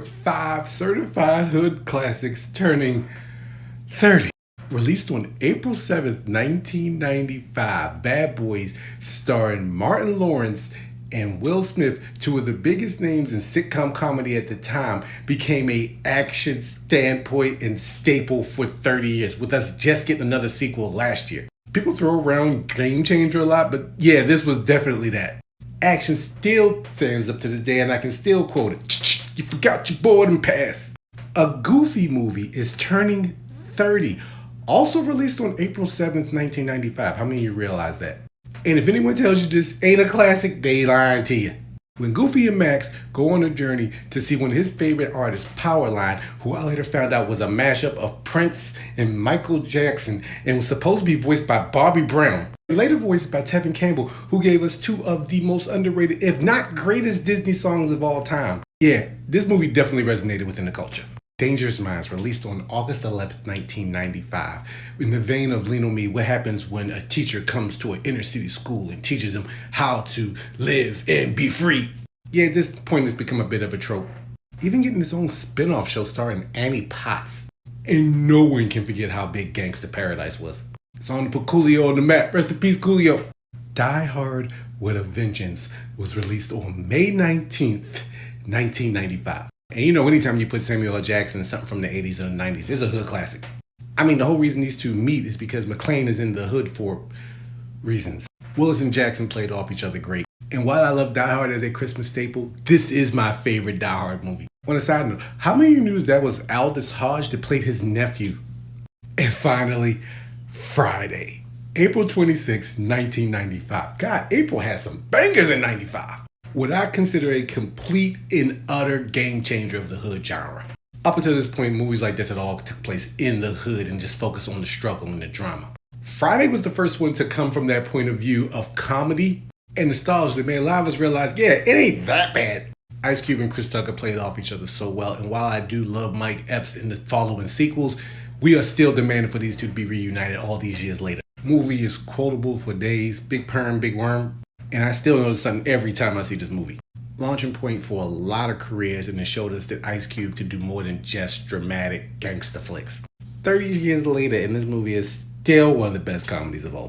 5 certified hood classics turning 30. Released on April 7th, 1995, Bad Boys, starring Martin Lawrence and Will Smith, two of the biggest names in sitcom comedy at the time, became a action standpoint and staple for 30 years, with us just getting another sequel last year. People throw around game changer a lot, but yeah, this was definitely that. Action still stands up to this day, and I can still quote it. You forgot your Bor and Pass. A Goofy movie is turning 30. Also released on April 7th, 1995. How many of you realize that? And if anyone tells you this ain't a classic, they lying to you. When Goofy and Max go on a journey to see one of his favorite artists, Powerline, who I later found out was a mashup of Prince and Michael Jackson and was supposed to be voiced by Bobby Brown, and later voiced by Tevin Campbell, who gave us two of the most underrated, if not greatest, Disney songs of all time. Yeah, this movie definitely resonated within the culture. Dangerous Minds, released on August 11th, 1995. In the vein of Lean On Me, what happens when a teacher comes to an inner city school and teaches them how to live and be free. Yeah, at this point has become a bit of a trope. Even getting its own spin-off show starring Annie Potts. And no one can forget how big Gangsta Paradise was. It's on to put Coolio on the map. Rest in peace, Coolio. Die Hard with a Vengeance was released on May 19th, 1995. And you know, anytime you put Samuel L. Jackson in something from the 80s or the 90s, it's a hood classic. I mean, the whole reason these two meet is because McClane is in the hood for reasons. Willis and Jackson played off each other great. And while I love Die Hard as a Christmas staple, this is my favorite Die Hard movie. On a side note, how many of you knew that was Aldous Hodge that played his nephew? And finally, Friday, April 26, 1995. God, April had some bangers in 95. What I consider a complete and utter game changer of the hood genre. Up until this point, movies like this had all took place in the hood and just focused on the struggle and the drama. Friday was the first one to come from that point of view of comedy and nostalgia that made a lot of us realize, yeah, it ain't that bad. Ice Cube and Chris Tucker played off each other so well, and while I do love Mike Epps in the following sequels, we are still demanding for these two to be reunited all these years later. The movie is quotable for days. Big perm, big worm. And I still notice something every time I see this movie. Launching point for a lot of careers, and it showed us that Ice Cube could do more than just dramatic gangster flicks. 30 years later, and this movie is still one of the best comedies of all.